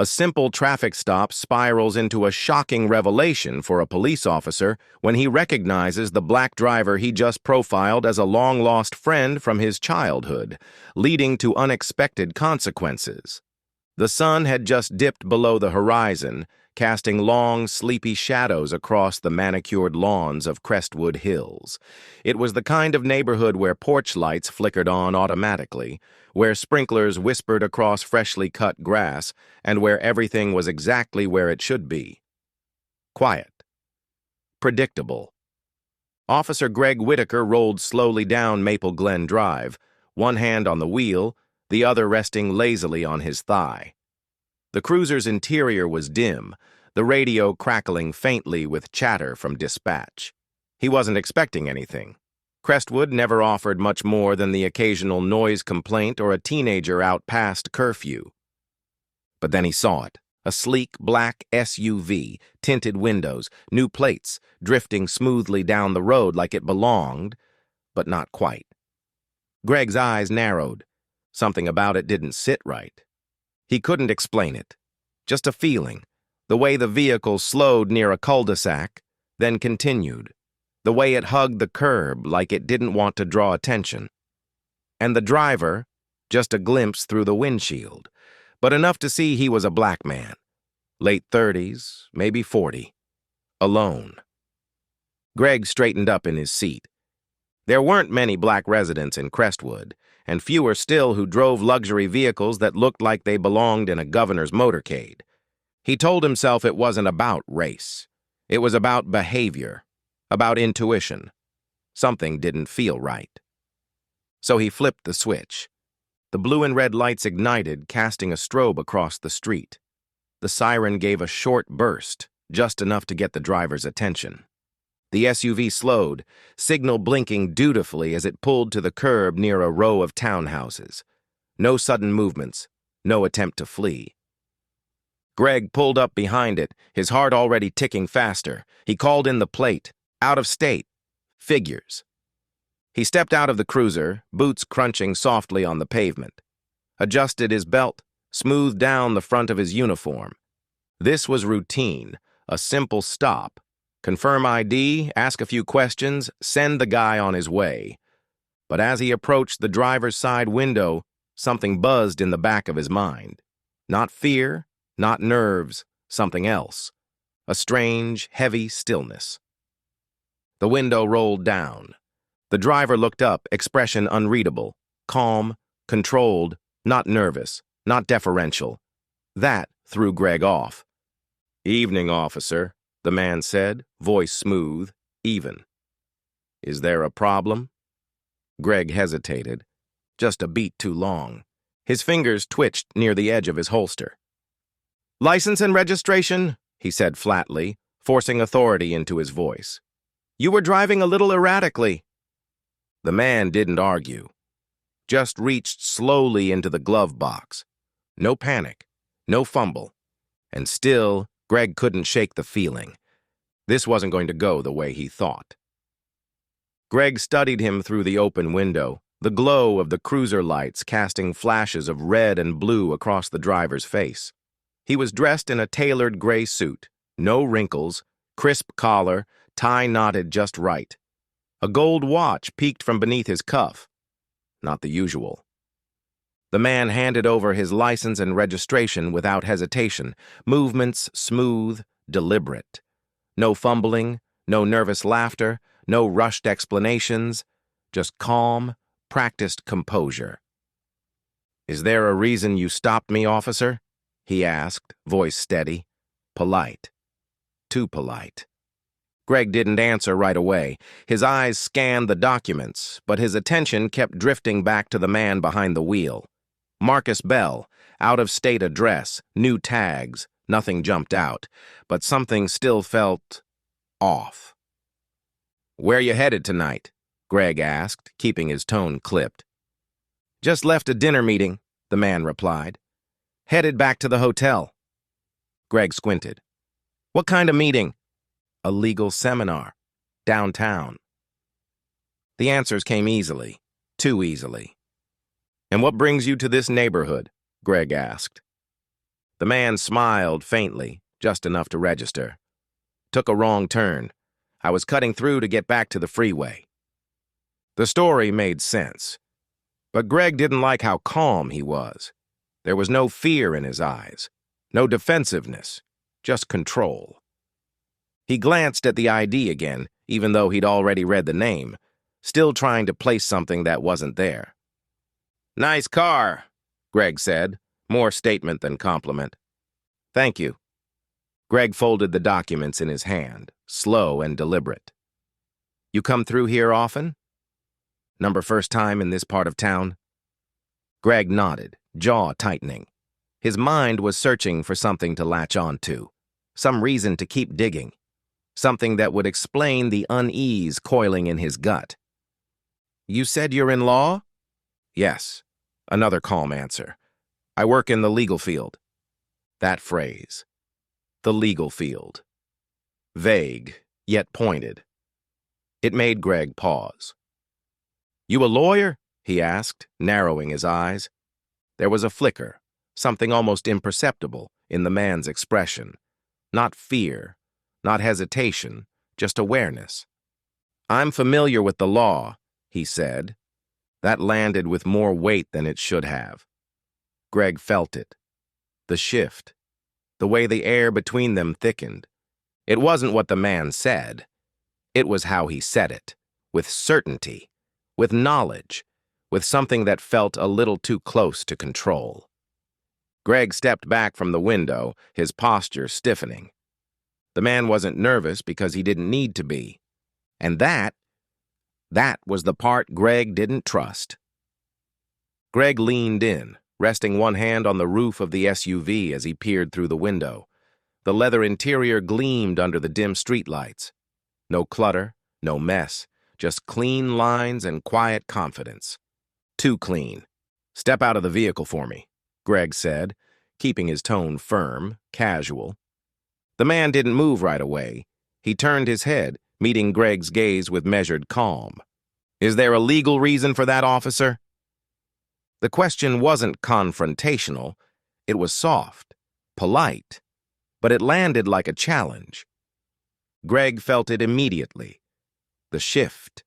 A simple traffic stop spirals into a shocking revelation for a police officer when he recognizes the black driver he just profiled as a long-lost friend from his childhood, leading to unexpected consequences. The sun had just dipped below the horizon, casting long, sleepy shadows across the manicured lawns of Crestwood Hills. It was the kind of neighborhood where porch lights flickered on automatically, where sprinklers whispered across freshly cut grass, and where everything was exactly where it should be. Quiet. Predictable. Officer Greg Whitaker rolled slowly down Maple Glen Drive, one hand on the wheel, the other resting lazily on his thigh. The cruiser's interior was dim, the radio crackling faintly with chatter from dispatch. He wasn't expecting anything. Crestwood never offered much more than the occasional noise complaint or a teenager out past curfew. But then he saw it, a sleek black SUV, tinted windows, new plates, drifting smoothly down the road like it belonged, but not quite. Greg's eyes narrowed. Something about it didn't sit right. He couldn't explain it. Just a feeling. The way the vehicle slowed near a cul-de-sac, then continued. The way it hugged the curb like it didn't want to draw attention. And the driver, just a glimpse through the windshield, but enough to see he was a black man. Late 30s, maybe 40. Alone. Greg straightened up in his seat. There weren't many black residents in Crestwood, and fewer still who drove luxury vehicles that looked like they belonged in a governor's motorcade. He told himself it wasn't about race. It was about behavior, about intuition. Something didn't feel right. So he flipped the switch. The blue and red lights ignited, casting a strobe across the street. The siren gave a short burst, just enough to get the driver's attention. The SUV slowed, signal blinking dutifully as it pulled to the curb near a row of townhouses. No sudden movements, no attempt to flee. Greg pulled up behind it, his heart already ticking faster. He called in the plate. Out of state. Figures. He stepped out of the cruiser, boots crunching softly on the pavement. Adjusted his belt, smoothed down the front of his uniform. This was routine, a simple stop. Confirm ID, ask a few questions, send the guy on his way. But as he approached the driver's side window, something buzzed in the back of his mind. Not fear, not nerves, something else. A strange, heavy stillness. The window rolled down. The driver looked up, expression unreadable. Calm, controlled, not nervous, not deferential. That threw Greg off. "Evening, officer," the man said, voice smooth, even. "Is there a problem?" Greg hesitated. Just a beat too long. His fingers twitched near the edge of his holster. "License and registration," he said flatly, forcing authority into his voice. "You were driving a little erratically." The man didn't argue. Just reached slowly into the glove box. No panic, no fumble. And still, Greg couldn't shake the feeling. This wasn't going to go the way he thought. Greg studied him through the open window, the glow of the cruiser lights casting flashes of red and blue across the driver's face. He was dressed in a tailored gray suit, no wrinkles, crisp collar, tie knotted just right. A gold watch peeked from beneath his cuff. Not the usual. The man handed over his license and registration without hesitation, movements smooth, deliberate. No fumbling, no nervous laughter, no rushed explanations, just calm, practiced composure. "Is there a reason you stopped me, officer?" he asked, voice steady. Polite. Too polite. Greg didn't answer right away. His eyes scanned the documents, but his attention kept drifting back to the man behind the wheel. Marcus Bell, out-of-state address, new tags, nothing jumped out, but something still felt off. "Where you headed tonight?" Greg asked, keeping his tone clipped. "Just left a dinner meeting," the man replied. "Headed back to the hotel." Greg squinted. "What kind of meeting?" "A legal seminar. Downtown." The answers came easily, too easily. "And what brings you to this neighborhood?" Greg asked. The man smiled faintly, just enough to register. Took a wrong turn. I was cutting through to get back to the freeway. The story made sense. But Greg didn't like how calm he was. There was no fear in his eyes, no defensiveness, just control. He glanced at the ID again, even though he'd already read the name, still trying to place something that wasn't there. "Nice car," Greg said, more statement than compliment. "Thank you." Greg folded the documents in his hand, slow and deliberate. "You come through here often? Number first time in this part of town?" Greg nodded, jaw tightening. His mind was searching for something to latch on to, some reason to keep digging, something that would explain the unease coiling in his gut. "You said you're in law?" "Yes." Another calm answer. "I work in the legal field." That phrase. The legal field. Vague, yet pointed. It made Greg pause. "You a lawyer?" he asked, narrowing his eyes. There was a flicker, something almost imperceptible, in the man's expression. Not fear, not hesitation, just awareness. "I'm familiar with the law," he said. That landed with more weight than it should have. Greg felt it. The shift. The way the air between them thickened. It wasn't what the man said. It was how he said it. With certainty. With knowledge. With something that felt a little too close to control. Greg stepped back from the window, his posture stiffening. The man wasn't nervous because he didn't need to be. And that was the part Greg didn't trust. Greg leaned in, resting one hand on the roof of the SUV as he peered through the window. The leather interior gleamed under the dim streetlights. No clutter, no mess, just clean lines and quiet confidence. Too clean. "Step out of the vehicle for me," Greg said, keeping his tone firm, casual. The man didn't move right away. He turned his head, meeting Greg's gaze with measured calm. "Is there a legal reason for that, officer?" The question wasn't confrontational. It was soft, polite, but it landed like a challenge. Greg felt it immediately. The shift.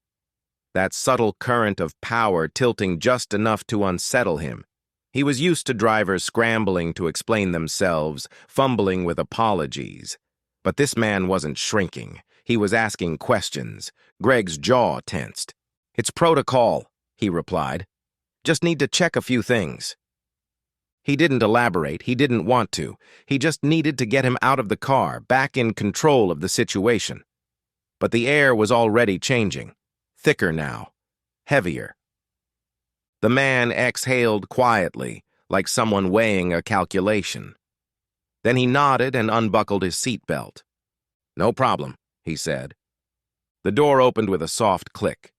That subtle current of power tilting just enough to unsettle him. He was used to drivers scrambling to explain themselves, fumbling with apologies. But this man wasn't shrinking. He was asking questions. Greg's jaw tensed. "It's protocol," he replied. "Just need to check a few things." He didn't elaborate. He didn't want to. He just needed to get him out of the car, back in control of the situation. But the air was already changing. Thicker now. Heavier. The man exhaled quietly, like someone weighing a calculation. Then he nodded and unbuckled his seatbelt. "No problem," he said. The door opened with a soft click.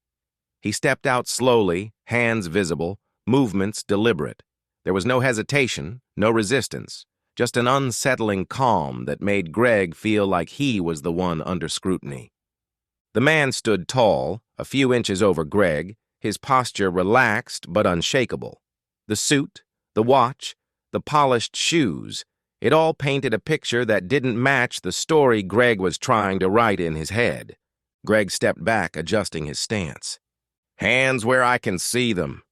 He stepped out slowly, hands visible, movements deliberate. There was no hesitation, no resistance, just an unsettling calm that made Greg feel like he was the one under scrutiny. The man stood tall, a few inches over Greg, his posture relaxed but unshakable. The suit, the watch, the polished shoes, it all painted a picture that didn't match the story Greg was trying to write in his head. Greg stepped back, adjusting his stance. "Hands where I can see them."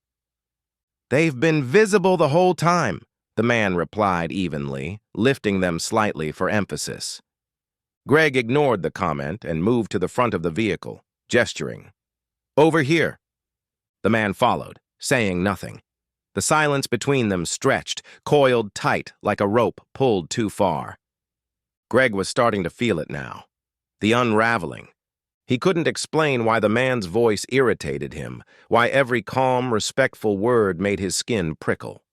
"They've been visible the whole time," the man replied evenly, lifting them slightly for emphasis. Greg ignored the comment and moved to the front of the vehicle, gesturing. "Over here." The man followed, saying nothing. The silence between them stretched, coiled tight like a rope pulled too far. Greg was starting to feel it now. The unraveling. He couldn't explain why the man's voice irritated him, why every calm, respectful word made his skin prickle.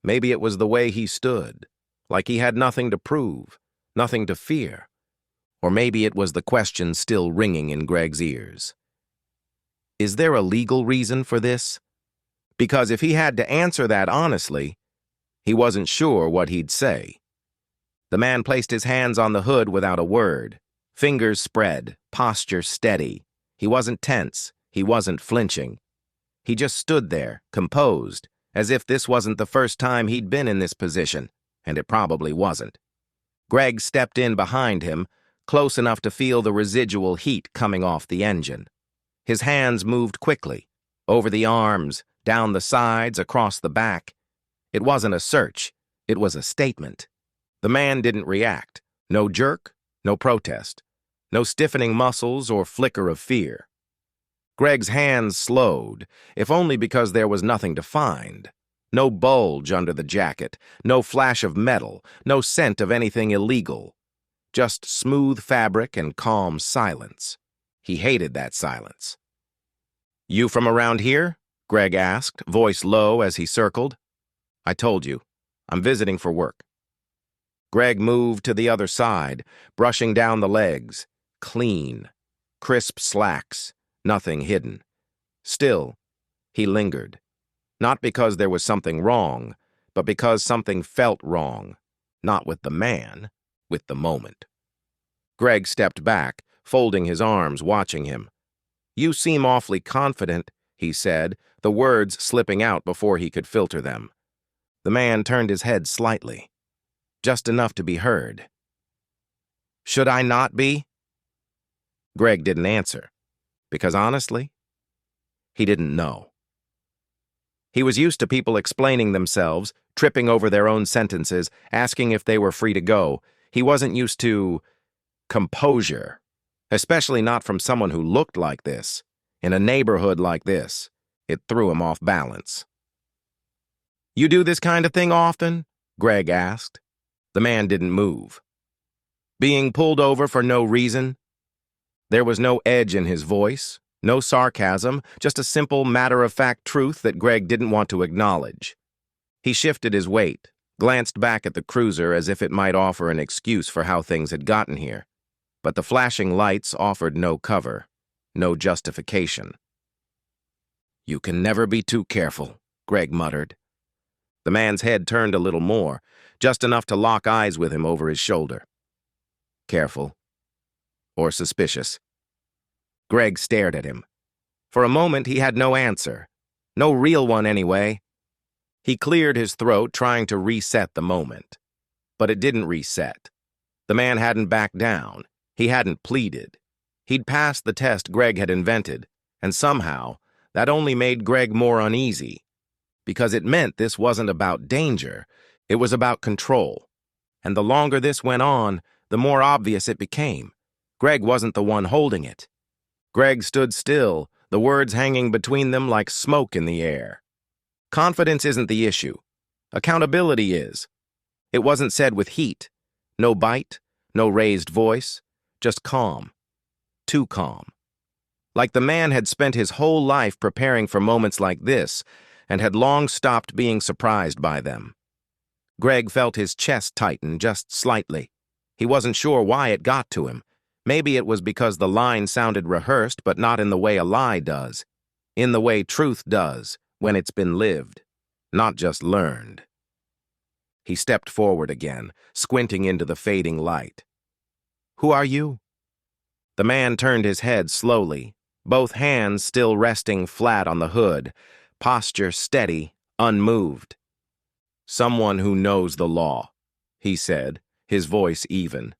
Maybe it was the way he stood, like he had nothing to prove, nothing to fear. Or maybe it was the question still ringing in Greg's ears. Is there a legal reason for this? Because if he had to answer that honestly, he wasn't sure what he'd say. The man placed his hands on the hood without a word. Fingers spread, posture steady. He wasn't tense. He wasn't flinching. He just stood there, composed, as if this wasn't the first time he'd been in this position. and it probably wasn't. Greg stepped in behind him, close enough to feel the residual heat coming off the engine. His hands moved quickly, over the arms, down the sides, across the back. It wasn't a search, it was a statement. The man didn't react. No jerk, no protest, no stiffening muscles or flicker of fear. Greg's hands slowed, if only because there was nothing to find. No bulge under the jacket, no flash of metal, no scent of anything illegal. Just smooth fabric and calm silence. He hated that silence. "You from around here?" Greg asked, voice low as he circled. "I told you. I'm visiting for work." Greg moved to the other side, brushing down the legs. Clean. Crisp slacks. Nothing hidden. Still, he lingered. Not because there was something wrong, but because something felt wrong. Not with the man, with the moment. Greg stepped back, folding his arms, watching him. "You seem awfully confident," he said, the words slipping out before he could filter them. The man turned his head slightly, just enough to be heard. "Should I not be?" Greg didn't answer, because honestly, he didn't know. He was used to people explaining themselves, tripping over their own sentences, asking if they were free to go. He wasn't used to composure, especially not from someone who looked like this, in a neighborhood like this. It threw him off balance. "You do this kind of thing often?" Greg asked. The man didn't move. "Being pulled over for no reason?" There was no edge in his voice, no sarcasm, just a simple, matter-of-fact truth that Greg didn't want to acknowledge. He shifted his weight, glanced back at the cruiser as if it might offer an excuse for how things had gotten here. But the flashing lights offered no cover, no justification. "You can never be too careful," Greg muttered. The man's head turned a little more, just enough to lock eyes with him over his shoulder. Careful. Or suspicious. Greg stared at him. For a moment, he had no answer. No real one, anyway. He cleared his throat, trying to reset the moment. But it didn't reset. The man hadn't backed down. He hadn't pleaded. He'd passed the test Greg had invented, and somehow, that only made Greg more uneasy. Because it meant this wasn't about danger, it was about control. And the longer this went on, the more obvious it became. Greg wasn't the one holding it. Greg stood still, the words hanging between them like smoke in the air. Confidence isn't the issue. Accountability is. It wasn't said with heat. No bite, no raised voice, just calm. Too calm. Like the man had spent his whole life preparing for moments like this and had long stopped being surprised by them. Greg felt his chest tighten just slightly. He wasn't sure why it got to him. Maybe it was because the line sounded rehearsed, but not in the way a lie does. In the way truth does, when it's been lived, not just learned. He stepped forward again, squinting into the fading light. "Who are you?" The man turned his head slowly, both hands still resting flat on the hood, posture steady, unmoved. "Someone who knows the law," he said, his voice even,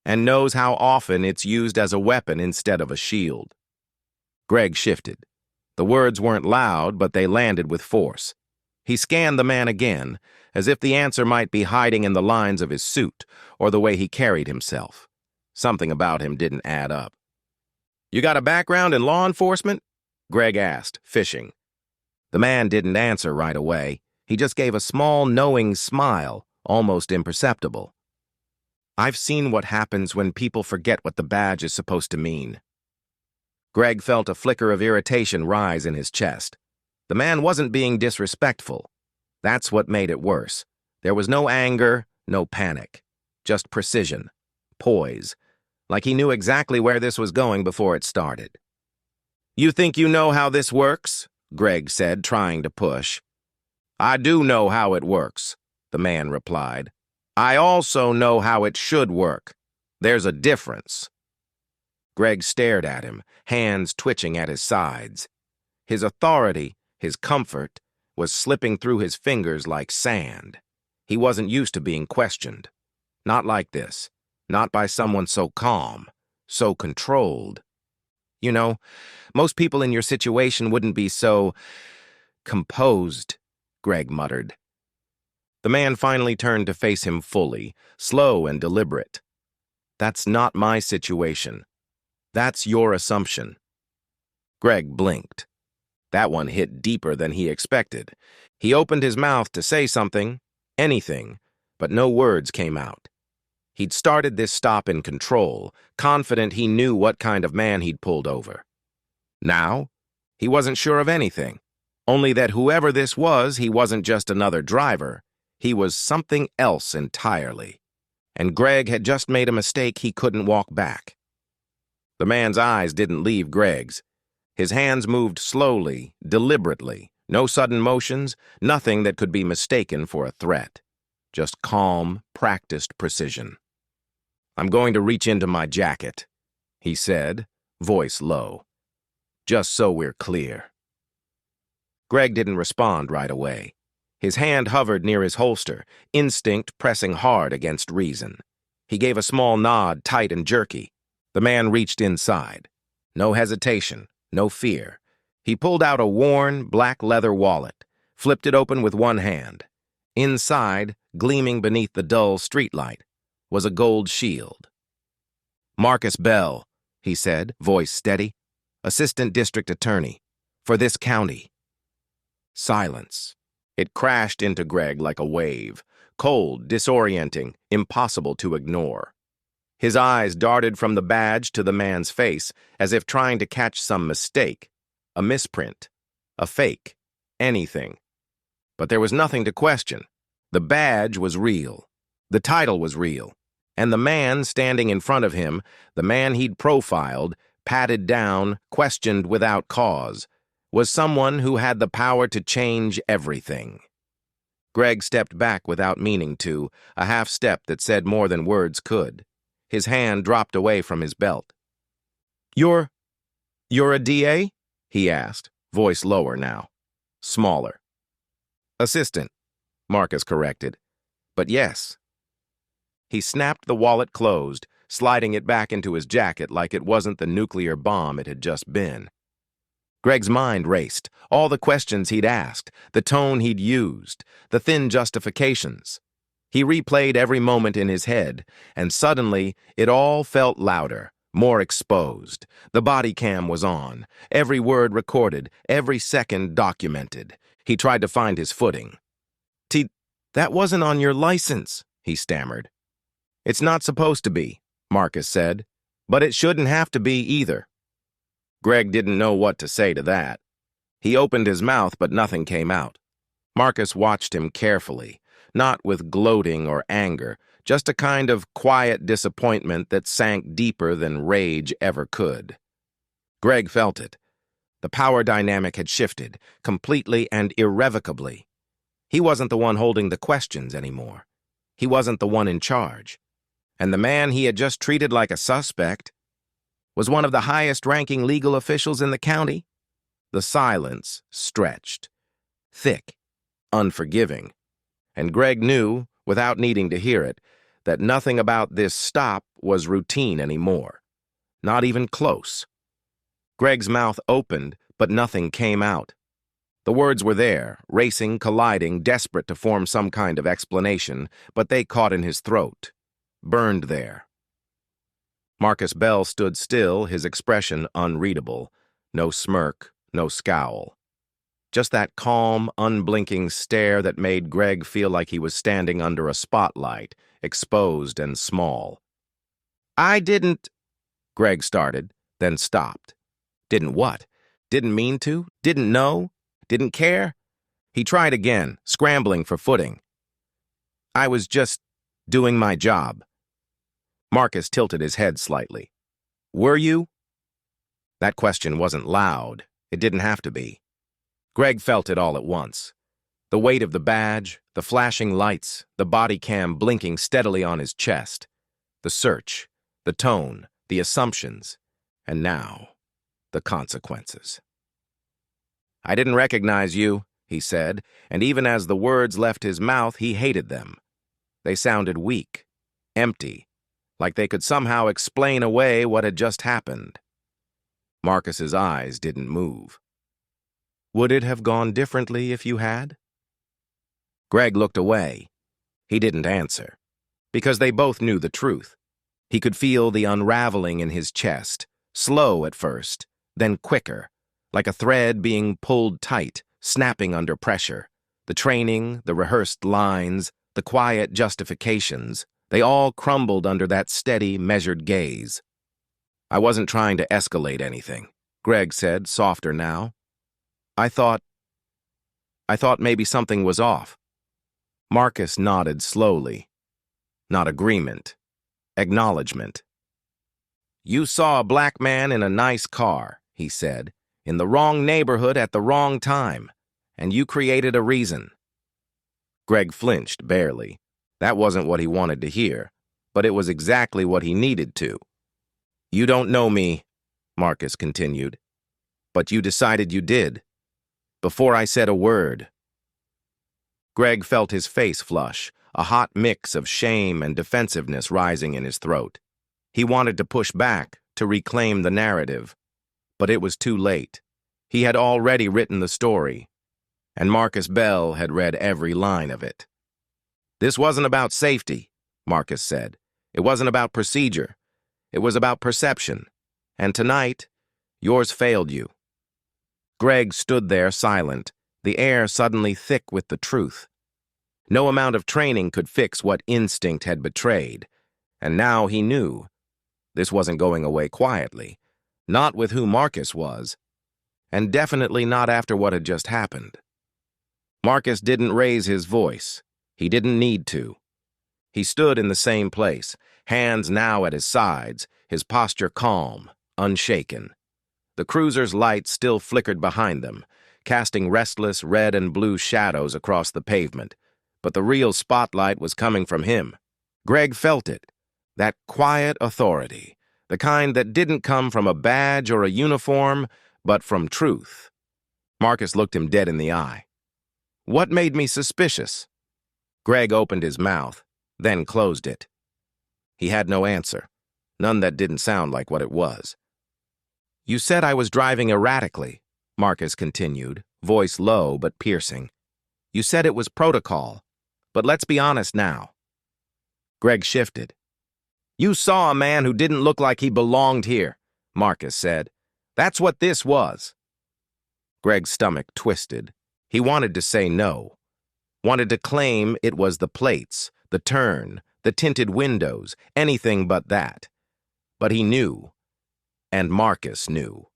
"and knows how often it's used as a weapon instead of a shield." Greg shifted. The words weren't loud, but they landed with force. He scanned the man again, as if the answer might be hiding in the lines of his suit or the way he carried himself. Something about him didn't add up. "You got a background in law enforcement?" Greg asked, fishing. The man didn't answer right away. He just gave a small, knowing smile, almost imperceptible. "I've seen what happens when people forget what the badge is supposed to mean." Greg felt a flicker of irritation rise in his chest. The man wasn't being disrespectful. That's what made it worse. There was no anger, no panic. Just precision. Poise. Like he knew exactly where this was going before it started. "You think you know how this works?" Greg said, trying to push. "I do know how it works," the man replied. "I also know how it should work. There's a difference." Greg stared at him, hands twitching at his sides. His authority, his comfort, was slipping through his fingers like sand. He wasn't used to being questioned. Not like this. Not by someone so calm, so controlled. You know, most people in your situation wouldn't be so composed, Greg muttered. The man finally turned to face him fully, slow and deliberate. That's not my situation. That's your assumption. Greg blinked. That one hit deeper than he expected. He opened his mouth to say something, anything, but no words came out. He'd started this stop in control, confident he knew what kind of man he'd pulled over. Now, he wasn't sure of anything, only that whoever this was, he wasn't just another driver. He was something else entirely. And Greg had just made a mistake he couldn't walk back. The man's eyes didn't leave Greg's. His hands moved slowly, deliberately, no sudden motions, nothing that could be mistaken for a threat. Just calm, practiced precision. "I'm going to reach into my jacket," he said, voice low. "Just so we're clear." Greg didn't respond right away. His hand hovered near his holster, instinct pressing hard against reason. He gave a small nod, tight and jerky. The man reached inside. No hesitation, no fear. He pulled out a worn, black leather wallet, flipped it open with one hand. Inside, gleaming beneath the dull streetlight, was a gold shield. "Marcus Bell," he said, voice steady. "Assistant District Attorney. For this county." Silence. It crashed into Greg like a wave. Cold, disorienting, impossible to ignore. His eyes darted from the badge to the man's face, as if trying to catch some mistake, a misprint, a fake, anything. But there was nothing to question. The badge was real. The title was real. And the man standing in front of him, the man he'd profiled, patted down, questioned without cause, was someone who had the power to change everything. Greg stepped back without meaning to, a half step that said more than words could. His hand dropped away from his belt. You're a DA?" he asked, voice lower now, smaller. "Assistant," Marcus corrected. "But yes." He snapped the wallet closed, sliding it back into his jacket like it wasn't the nuclear bomb it had just been. Greg's mind raced, all the questions he'd asked, the tone he'd used, the thin justifications. He replayed every moment in his head, and suddenly it all felt louder, more exposed. The body cam was on, every word recorded, every second documented. He tried to find his footing. That wasn't on your license," he stammered. "It's not supposed to be," Marcus said, "but it shouldn't have to be either." Greg didn't know what to say to that. He opened his mouth, but nothing came out. Marcus watched him carefully, not with gloating or anger, just a kind of quiet disappointment that sank deeper than rage ever could. Greg felt it. The power dynamic had shifted, completely and irrevocably. He wasn't the one holding the questions anymore. He wasn't the one in charge. And the man he had just treated like a suspect was one of the highest-ranking legal officials in the county. The silence stretched, thick, unforgiving. And Greg knew, without needing to hear it, that nothing about this stop was routine anymore. Not even close. Greg's mouth opened, but nothing came out. The words were there, racing, colliding, desperate to form some kind of explanation, but they caught in his throat, burned there. Marcus Bell stood still, his expression unreadable. No smirk, no scowl. Just that calm, unblinking stare that made Greg feel like he was standing under a spotlight, exposed and small. "I didn't," Greg started, then stopped. Didn't what? Didn't mean to? Didn't know? Didn't care? He tried again, scrambling for footing. "I was just doing my job." Marcus tilted his head slightly. "Were you?" That question wasn't loud. It didn't have to be. Greg felt it all at once. The weight of the badge, the flashing lights, the body cam blinking steadily on his chest. The search, the tone, the assumptions, and now, the consequences. "I didn't recognize you," he said, and even as the words left his mouth, he hated them. They sounded weak, empty, like they could somehow explain away what had just happened. Marcus's eyes didn't move. Would it have gone differently if you had? Greg looked away. He didn't answer, because they both knew the truth. He could feel the unraveling in his chest, slow at first, then quicker, like a thread being pulled tight, snapping under pressure. The training, the rehearsed lines, the quiet justifications, they all crumbled under that steady, measured gaze. I wasn't trying to escalate anything, Greg said, softer now. I thought maybe something was off. Marcus nodded slowly. Not agreement. Acknowledgement. You saw a black man in a nice car, he said, in the wrong neighborhood at the wrong time, and you created a reason. Greg flinched barely. That wasn't what he wanted to hear, but it was exactly what he needed to. You don't know me, Marcus continued, but you decided you did, before I said a word. Greg felt his face flush, a hot mix of shame and defensiveness rising in his throat. He wanted to push back, to reclaim the narrative, but it was too late. He had already written the story, and Marcus Bell had read every line of it. This wasn't about safety, Marcus said. It wasn't about procedure. It was about perception. And tonight, yours failed you. Greg stood there silent, the air suddenly thick with the truth. No amount of training could fix what instinct had betrayed, and now he knew. This wasn't going away quietly, not with who Marcus was, and definitely not after what had just happened. Marcus didn't raise his voice. He didn't need to. He stood in the same place, hands now at his sides, his posture calm, unshaken. The cruiser's lights still flickered behind them, casting restless red and blue shadows across the pavement, but the real spotlight was coming from him. Greg felt it, that quiet authority, the kind that didn't come from a badge or a uniform, but from truth. Marcus looked him dead in the eye. What made me suspicious? Greg opened his mouth, then closed it. He had no answer, none that didn't sound like what it was. You said I was driving erratically, Marcus continued, voice low but piercing. You said it was protocol, but let's be honest now. Greg shifted. You saw a man who didn't look like he belonged here, Marcus said. That's what this was. Greg's stomach twisted. He wanted to say no, wanted to claim it was the plates, the turn, the tinted windows, anything but that. But he knew, and Marcus knew.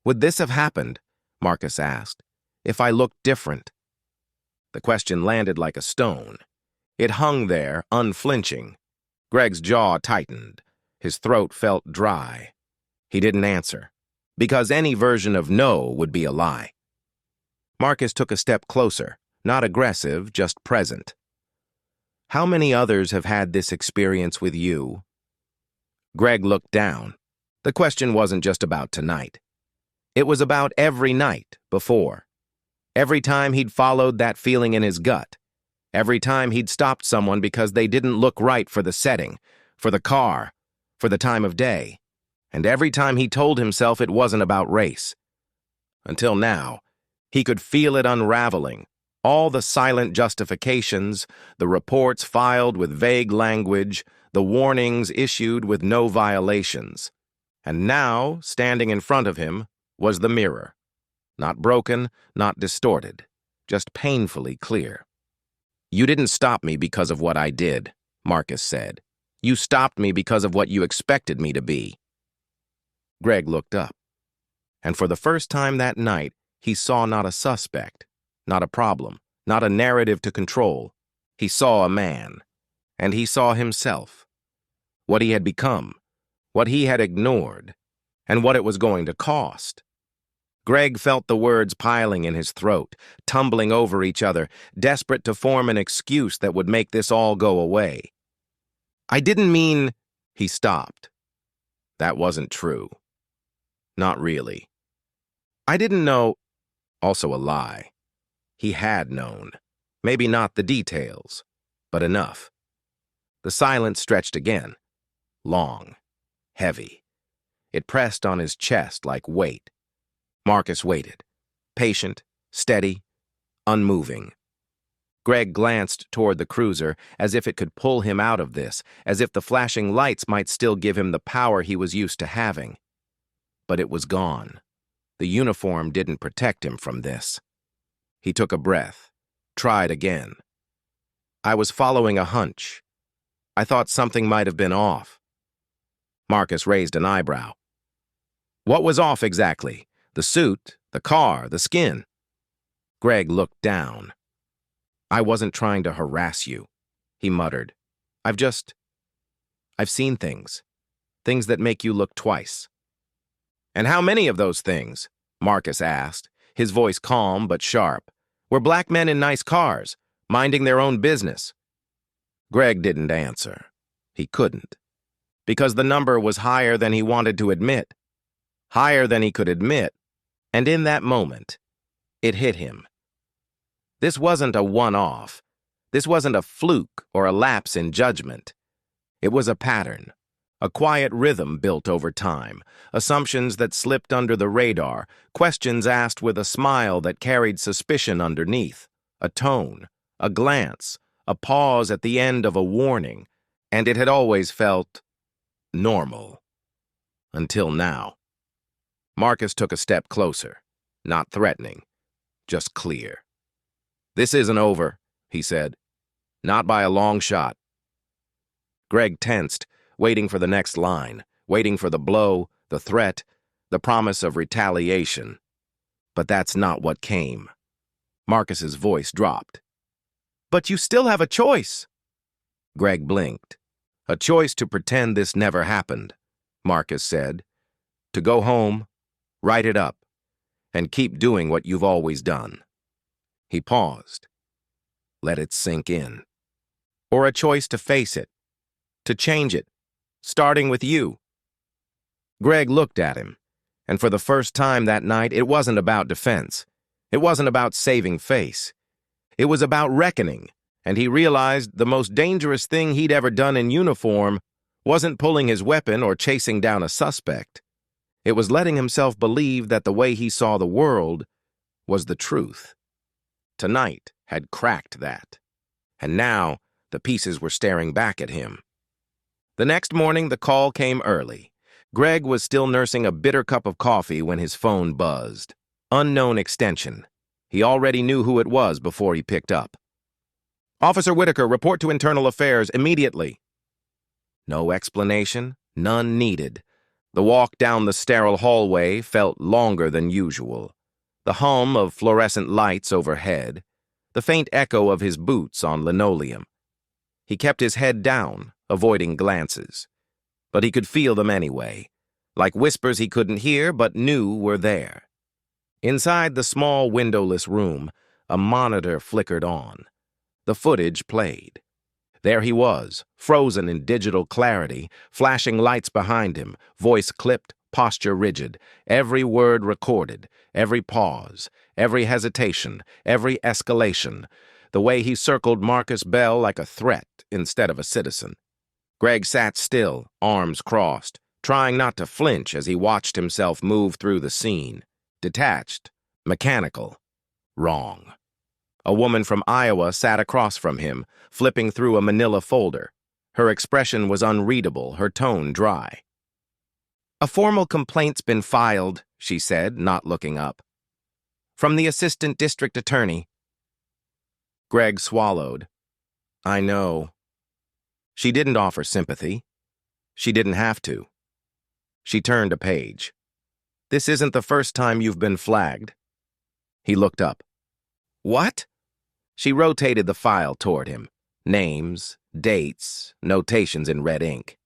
Would this have happened, Marcus asked, if I looked different? The question landed like a stone. It hung there, unflinching. Greg's jaw tightened. His throat felt dry. He didn't answer, because any version of no would be a lie. Marcus took a step closer, not aggressive, just present. How many others have had this experience with you? Greg looked down. The question wasn't just about tonight. It was about every night before. Every time he'd followed that feeling in his gut. Every time he'd stopped someone because they didn't look right for the setting, for the car, for the time of day. And every time he told himself it wasn't about race. Until now, he could feel it unraveling. All the silent justifications, the reports filed with vague language, the warnings issued with no violations. And now, standing in front of him, was the mirror. Not broken, not distorted, just painfully clear. You didn't stop me because of what I did, Marcus said. You stopped me because of what you expected me to be. Greg looked up. And for the first time that night, he saw not a suspect, not a problem, not a narrative to control. He saw a man, and he saw himself. What he had become, what he had ignored, and what it was going to cost. Greg felt the words piling in his throat, tumbling over each other, desperate to form an excuse that would make this all go away. I didn't mean... He stopped. That wasn't true. Not really. I didn't know... Also a lie. He had known. Maybe not the details, but enough. The silence stretched again. Long. Heavy. It pressed on his chest like weight. Marcus waited. Patient, steady, unmoving. Greg glanced toward the cruiser as if it could pull him out of this, as if the flashing lights might still give him the power he was used to having. But it was gone. The uniform didn't protect him from this. He took a breath, tried again. I was following a hunch. I thought something might have been off. Marcus raised an eyebrow. What was off exactly? The suit, the car, the skin? Greg looked down. I wasn't trying to harass you, he muttered. I've seen things. Things that make you look twice. And how many of those things? Marcus asked, his voice calm but sharp. Were black men in nice cars, minding their own business? Greg didn't answer. He couldn't. Because the number was higher than he wanted to admit. Higher than he could admit. And in that moment, it hit him. This wasn't a one-off. This wasn't a fluke or a lapse in judgment. It was a pattern, a quiet rhythm built over time, assumptions that slipped under the radar, questions asked with a smile that carried suspicion underneath, a tone, a glance, a pause at the end of a warning, and it had always felt normal. Until now. Marcus took a step closer, not threatening, just clear. This isn't over, he said. Not by a long shot. Greg tensed, waiting for the next line, waiting for the blow, the threat, the promise of retaliation. But that's not what came. Marcus's voice dropped. But you still have a choice. Greg blinked. A choice to pretend this never happened, Marcus said. To go home, write it up, and keep doing what you've always done. He paused. Let it sink in. Or a choice to face it, to change it, starting with you. Greg looked at him, and for the first time that night, it wasn't about defense. It wasn't about saving face. It was about reckoning, and he realized the most dangerous thing he'd ever done in uniform wasn't pulling his weapon or chasing down a suspect. It was letting himself believe that the way he saw the world was the truth. Tonight had cracked that, and now the pieces were staring back at him. The next morning, the call came early. Greg was still nursing a bitter cup of coffee when his phone buzzed. Unknown extension. He already knew who it was before he picked up. Officer Whitaker, report to Internal Affairs immediately. No explanation, none needed. The walk down the sterile hallway felt longer than usual. The hum of fluorescent lights overhead, the faint echo of his boots on linoleum. He kept his head down, avoiding glances. But he could feel them anyway, like whispers he couldn't hear but knew were there. Inside the small windowless room, a monitor flickered on. The footage played. There he was, frozen in digital clarity, flashing lights behind him, voice clipped, posture rigid, every word recorded, every pause, every hesitation, every escalation, the way he circled Marcus Bell like a threat instead of a citizen. Greg sat still, arms crossed, trying not to flinch as he watched himself move through the scene. Detached, mechanical, wrong. A woman from Iowa sat across from him, flipping through a manila folder. Her expression was unreadable, her tone dry. A formal complaint's been filed, she said, not looking up. From the assistant district attorney. Greg swallowed. I know. She didn't offer sympathy. She didn't have to. She turned a page. This isn't the first time you've been flagged. He looked up. What? She rotated the file toward him. Names, dates, notations in red ink.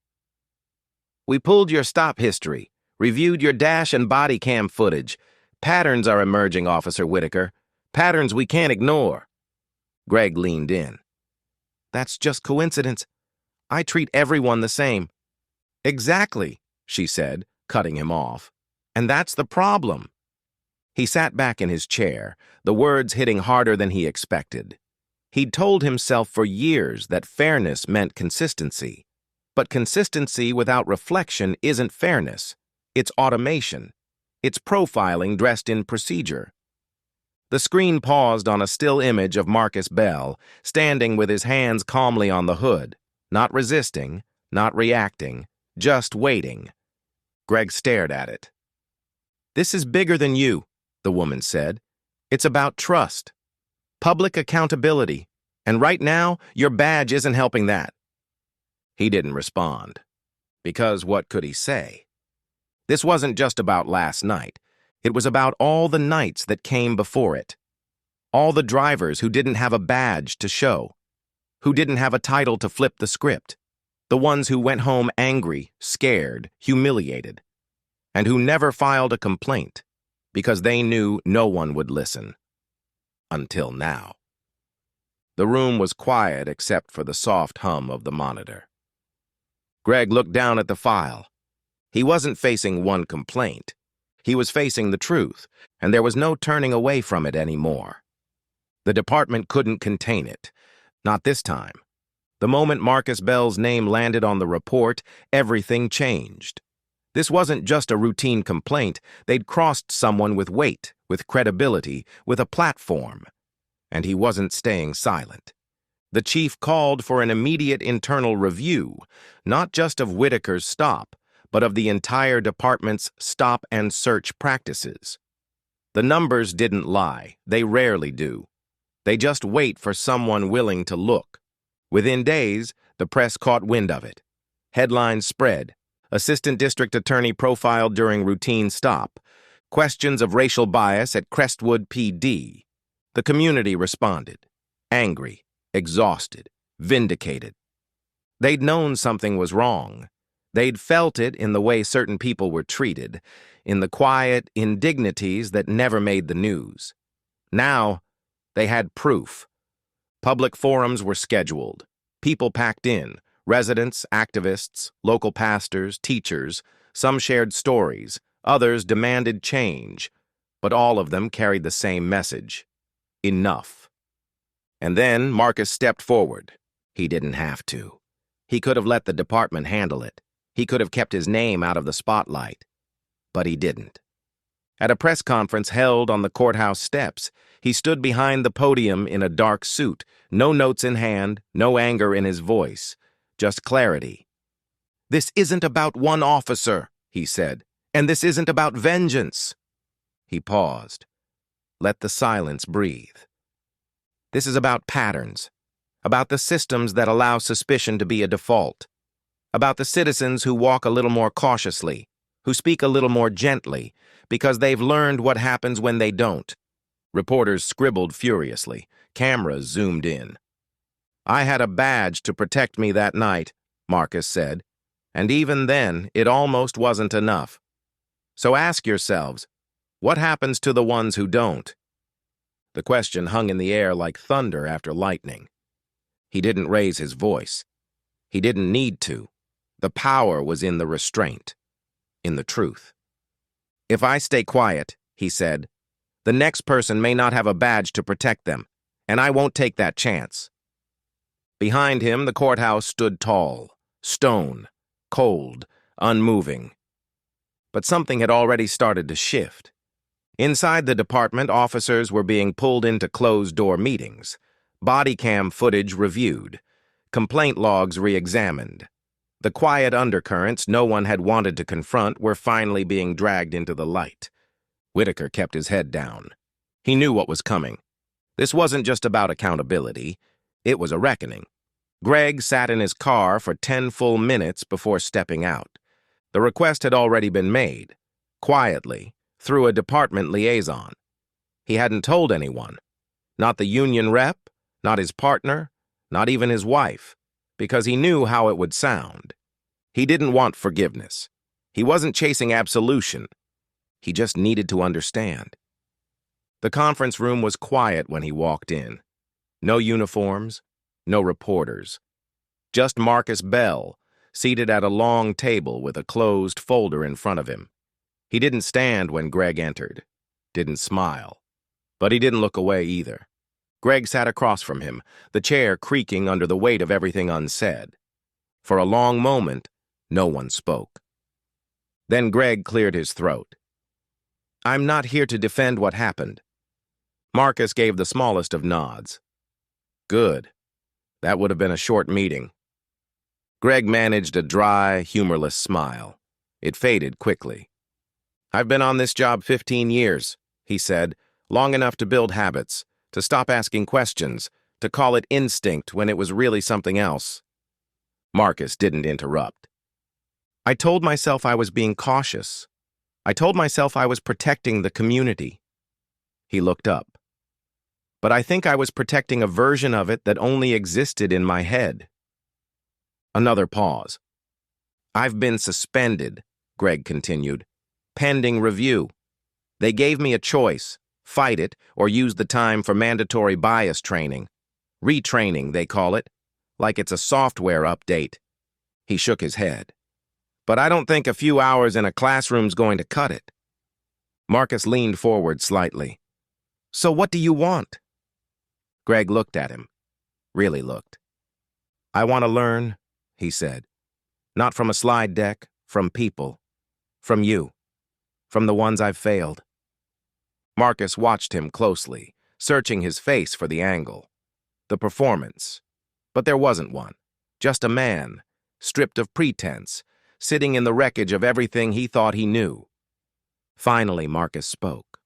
We pulled your stop history, reviewed your dash and body cam footage. Patterns are emerging, Officer Whitaker. Patterns we can't ignore. Greg leaned in. That's just coincidence. I treat everyone the same. Exactly, she said, cutting him off. And that's the problem. He sat back in his chair, the words hitting harder than he expected. He'd told himself for years that fairness meant consistency. But consistency without reflection isn't fairness. It's automation. It's profiling dressed in procedure. The screen paused on a still image of Marcus Bell, standing with his hands calmly on the hood, not resisting, not reacting, just waiting. Greg stared at it. "This is bigger than you," the woman said. "It's about trust. Public accountability. And right now, your badge isn't helping that." He didn't respond. Because what could he say? This wasn't just about last night. It was about all the nights that came before it. All the drivers who didn't have a badge to show. Who didn't have a title to flip the script. The ones who went home angry, scared, humiliated. And who never filed a complaint because they knew no one would listen. Until now. The room was quiet except for the soft hum of the monitor. Greg looked down at the file. He wasn't facing one complaint. He was facing the truth, and there was no turning away from it anymore. The department couldn't contain it. Not this time. The moment Marcus Bell's name landed on the report, everything changed. This wasn't just a routine complaint. They'd crossed someone with weight, with credibility, with a platform. And he wasn't staying silent. The chief called for an immediate internal review, not just of Whitaker's stop, but of the entire department's stop and search practices. The numbers didn't lie. They rarely do. They just wait for someone willing to look. Within days, the press caught wind of it. Headlines spread. Assistant District Attorney profiled during routine stop. Questions of racial bias at Crestwood PD. The community responded. Angry, exhausted, vindicated. They'd known something was wrong. They'd felt it in the way certain people were treated, in the quiet indignities that never made the news. Now, they had proof. Public forums were scheduled. People packed in. Residents, activists, local pastors, teachers. Some shared stories. Others demanded change. But all of them carried the same message. Enough. And then Marcus stepped forward. He didn't have to. He could have let the department handle it. He could have kept his name out of the spotlight. But he didn't. At a press conference held on the courthouse steps, he stood behind the podium in a dark suit, no notes in hand, no anger in his voice, just clarity. "This isn't about one officer," he said, "and this isn't about vengeance." He paused. Let the silence breathe. This is about patterns, about the systems that allow suspicion to be a default, about the citizens who walk a little more cautiously, who speak a little more gently, because they've learned what happens when they don't. Reporters scribbled furiously. Cameras zoomed in. "I had a badge to protect me that night," Marcus said, "and even then, it almost wasn't enough. So ask yourselves, what happens to the ones who don't?" The question hung in the air like thunder after lightning. He didn't raise his voice. He didn't need to. The power was in the restraint, in the truth. "If I stay quiet," he said, "the next person may not have a badge to protect them, and I won't take that chance." Behind him, the courthouse stood tall, stone, cold, unmoving. But something had already started to shift. Inside the department, officers were being pulled into closed-door meetings, body cam footage reviewed, complaint logs re-examined. The quiet undercurrents no one had wanted to confront were finally being dragged into the light. Whitaker kept his head down. He knew what was coming. This wasn't just about accountability. It was a reckoning. Greg sat in his car for 10 full minutes before stepping out. The request had already been made, quietly, through a department liaison. He hadn't told anyone. Not the union rep, not his partner, not even his wife, because he knew how it would sound. He didn't want forgiveness. He wasn't chasing absolution. He just needed to understand. The conference room was quiet when he walked in. No uniforms, no reporters. Just Marcus Bell, seated at a long table with a closed folder in front of him. He didn't stand when Greg entered. didn't smile. But he didn't look away either. Greg sat across from him, the chair creaking under the weight of everything unsaid. For a long moment, no one spoke. Then Greg cleared his throat. "I'm not here to defend what happened." Marcus gave the smallest of nods. "Good. That would have been a short meeting." Greg managed a dry, humorless smile. It faded quickly. "I've been on this job 15 years, he said, long enough to build habits, to stop asking questions, to call it instinct when it was really something else." Marcus didn't interrupt. "I told myself I was being cautious. I told myself I was protecting the community." He looked up. "But I think I was protecting a version of it that only existed in my head." Another pause. "I've been suspended," Greg continued, "pending review. They gave me a choice, fight it or use the time for mandatory bias training. Retraining, they call it, like it's a software update." He shook his head. "But I don't think a few hours in a classroom's going to cut it." Marcus leaned forward slightly. "So what do you want?" Greg looked at him. Really looked. "I want to learn," he said. "Not from a slide deck, from people. From you. From the ones I've failed." Marcus watched him closely, searching his face for the angle. The performance. But there wasn't one. Just a man, stripped of pretense, sitting in the wreckage of everything he thought he knew. Finally, Marcus spoke.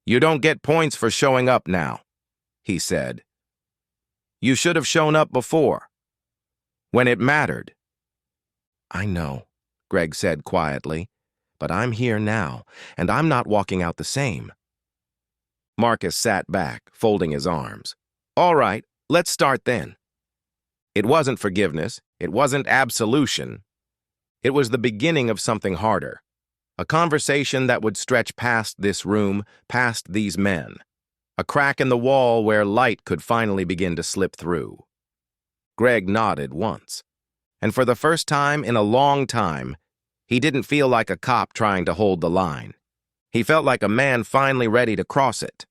"You don't get points for showing up now," he said. "You should have shown up before. When it mattered." "I know," Greg said quietly, "but I'm here now, and I'm not walking out the same." Marcus sat back, folding his arms. "All right, let's start then." It wasn't forgiveness. It wasn't absolution. It was the beginning of something harder. A conversation that would stretch past this room, past these men. A crack in the wall where light could finally begin to slip through. Greg nodded once. And for the first time in a long time, he didn't feel like a cop trying to hold the line. He felt like a man finally ready to cross it.